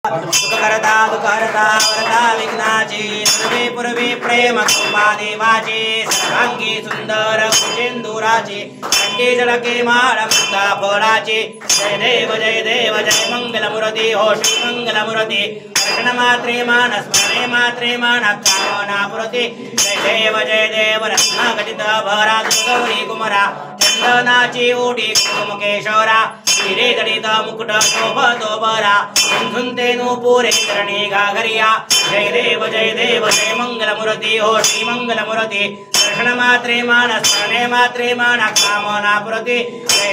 सुखकर्ता दुःखहर्ता वरदा विघ्नाची सर्वे पूर्वी प्रेम कृपा देवाची सर्वांगी सुंदर कुचेंदुराची कंठी झळके माळ मुक्ता फळाची जय देव जय मंगलमूर्ती हो श्री मंगलमूर्ती दर्शन मात्रे मान स्मरणे मात्रे मान कामना पुरती जय देव रत्नाघटित भरा गौरी कुमरा चंदनाची ओढी कुमुकेश्वरा हिरे जडित मुकुट शोभतो बरा झुंझुंतेनु पुरे चरणी घाघरिया जय देव जय मंगलमूर्ती हो श्री मंगलमूर्ती दर्शन मात्रे मान स्मरणे मात्रे मान कामना पुरती जय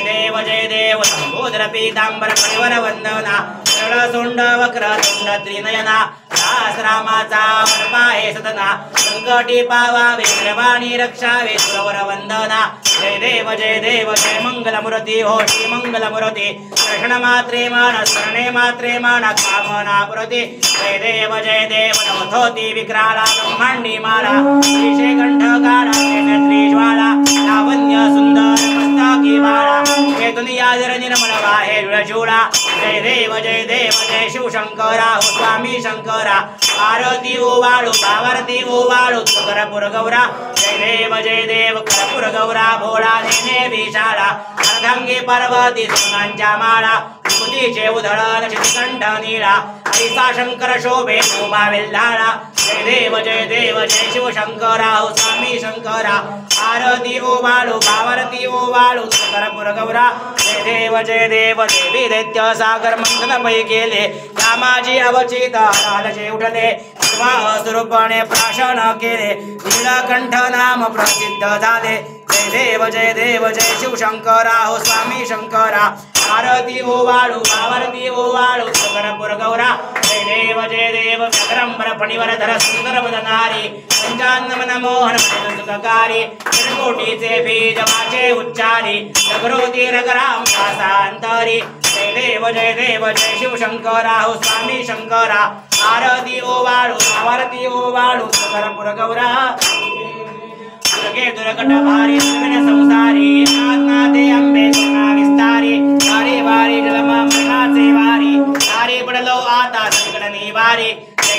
देव लंबोदर पीतांबर परिवर वंदना सरळ सोंड वक्र तोंड त्रिनयना दास रामाचा वरपाहे सदना संकटी पावावे सर्वाणी रक्षावे सुरवर वंदना जय देव जय मंगलमूर्ती हो श्री मंगलमूर्ती दर्शन मात्रे मान स्मरणे मात्रे मान कामना पुरती जय देव नवथोती विक्राला ब्रह्मांडी माला श्रीशे कंठ काळा त्रिज्वाला लावण्य सुंदर मस्तकी बाळा हे दुनिया जर निर्मल वाहे जुळशूळा जय देव जय शिवशंकरा हो स्वामी शंकरा आरती ओवाळू आरती ओवाळू करपूर गौरा जय देव करपूर गौरा भोळा नेने विशाळा अर्धांगी पार्वती सोनांच्या माळा मुदीचे उधळण शितिकंठ निळा हरिसा शंकर शोभे उमा वेल्हाळा जय देव जय शिवशंकरा हो स्वामी शंकरा आरती ओवाळू आरती ओवाळू करपूर गौरा जय देव देवी दैत्य सागर मंथनमयी केले कामाची अवचित लालचे उठले स्वरूपाने प्राशन केले नीलकंठ नाम प्रसिद्ध झाले जय देव जय शिवशंकरा हो स्वामी शंकरा आरती ओवाळू आरती ओवाळू करपूर गौरा जय देव व्याघ्रंबर फणीवर धर सुंदर वदनारी पंचान्नमन मोहन सुखकारी निर्कोटीचे बीज वाचे उच्चारी जगरोती रगराम कासांतरी जय देव जय शिवशंकरा हो स्वामी शंकरा आरती ओवाळू आरती ओवाळू करपूर गौरा दुर्गट भारी संसारी नाथे अंबे सोना विस्तारी वारी वारी जलमा मनाचे वारी सारी पडलो आता संकट निवारी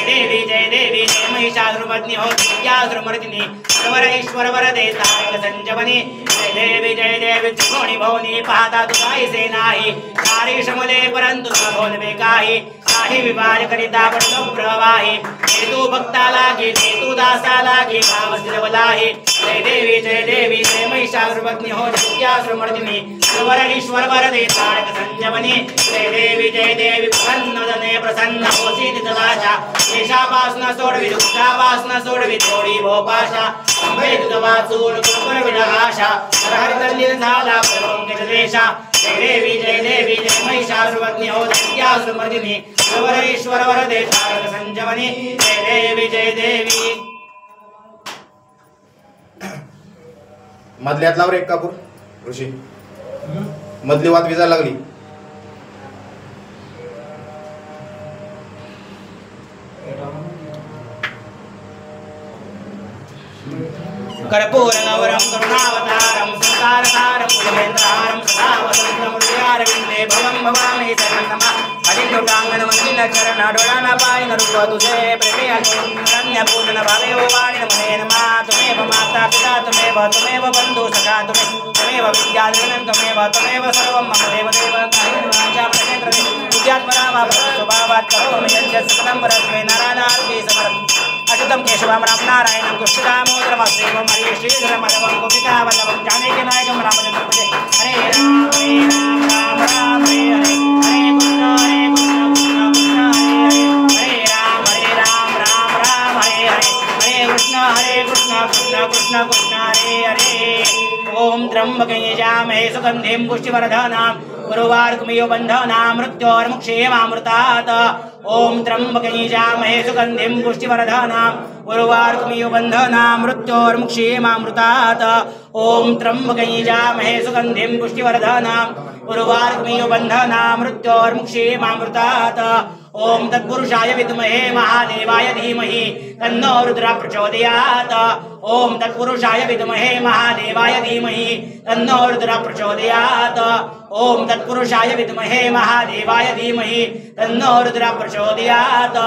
जय देवी जय महिषासुरमर्दिनी हो दिव्यासुरमर्दिनी सर्वर ईश्वर वरदे तारक संजमनी जय देवी त्रिकोणी भवनी पाहता तुझाईसे नाही सारी शमले परंतु बोलवे काही काही विवार करिता पडलो प्रवाही तू भक्ता लागे तू दासा लागे भाव सिरवलाही जय देवी जय महिषासुरमर्दिनी हो दिव्यासुरमर्दिनी सर्वर ईश्वर वरदे तारक संजमनी जय देवी प्रसन्न प्रसन्न होसी नितवाचा देशापासना सोडवी दुःखापासना सोडवी थोडी भोपाशा अंबे तुझ वाचून कृपण विलाशा हर तल्लीन झाला प्रभंग देशा जय देवी जय महिषासुरमर्दिनी हो दिव्यासुरमर्दिनी सर्वर ईश्वर वरदे तारक संजमनी जय देवी मधल्यात लावर एक कापूर ऋषी मधली वात विजायला लागली कर्पूर गौरम करुणावतारम संसारसारम भुजगेन्द्रहारम सदा वसंतम हृदयारविंदे भवं भवामि शरणमा हरिकुटांगन मंदिर चरण डोळाना पायन रूप तुझे प्रेमे अनन्य पूर्ण भावे ओ वाणी नमः नमा तुमेव माता पिता तुमेव बंधु सखा तुमेव विद्याधरन तुमेव सर्वं मम देव कायं वाचा प्रचेन्द्र विद्यात्मनामा स्वभावात् करोमि यज्ञ सकलं परस्मै नारायणार्पे समर्पयामि अच्युतम केशवम राम नारायणम कृष्णदामोदरम श्रीमं हरे श्रीधरम मधवं गोपिका वल्लभं जानकी नायकं रामचंद्र प्रभु हरे राम राम राम हरे हरे हरे कृष्ण हरे राम राम राम हरे हरे हरे कृष्ण कृष्ण कृष्ण हरे हरे ओम त्र्यंबके यजामहे सुगंधिं पुष्टिवर्धनम् उर्वारुकमिव बन्धनां मृत्योर्मुक्षेमामृतात् ओम त्र्यंबके यजामहे सुगंधिं पुष्टिवर्धनम् उर्वारुकमिव बन्धनां मृत्योर्मुक्षेमामृतात् ओम त्र्यंबके यजामहे सुगंधिं पुष्टिवर्धनम् उर्वारुकमिव बन्धनां मृत्योर्मुक्षेमामृतात् ओम तत्पुरुषाय विद्महे महादेवाय धीमहि तन्नो रुद्रः प्रचोदयात् ओम तत्पुरुषाय विद्महे महादेवाय धीमहि तन्नो रुद्रः प्रचोदयात् ओम तत्पुरुषाय विद्महे महादेवाय धीमहि तन्नो रुद्रः प्रचोदयात्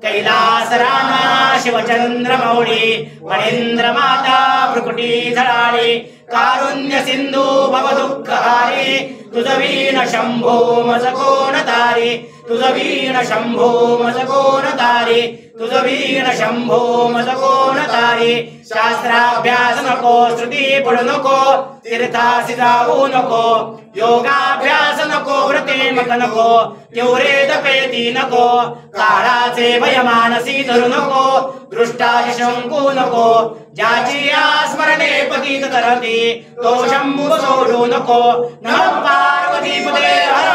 कैलासराना शिवचंद्रमौळी फणीन्द्रमाता भ्रुकुटीधराळी कारुण्य सिंधू भवदुःखहारी तुझवीण शंभो मजकोण तारी तुझवीण शंभो मजकोण तारी तुझवीण शंभो मजकोण तारी शास्त्राभ्यास नको श्रुती पडू नको तीर्थासी जाऊ नको योगाभ्यास नको व्रते मक नको तेवढे तपेती नको काळाचे भय मानसी धरू नको दृष्टाची शंकू नको ज्याची स्मरणे पतित तरती तो शंभू सोडू नको नमः पार्वती पते हर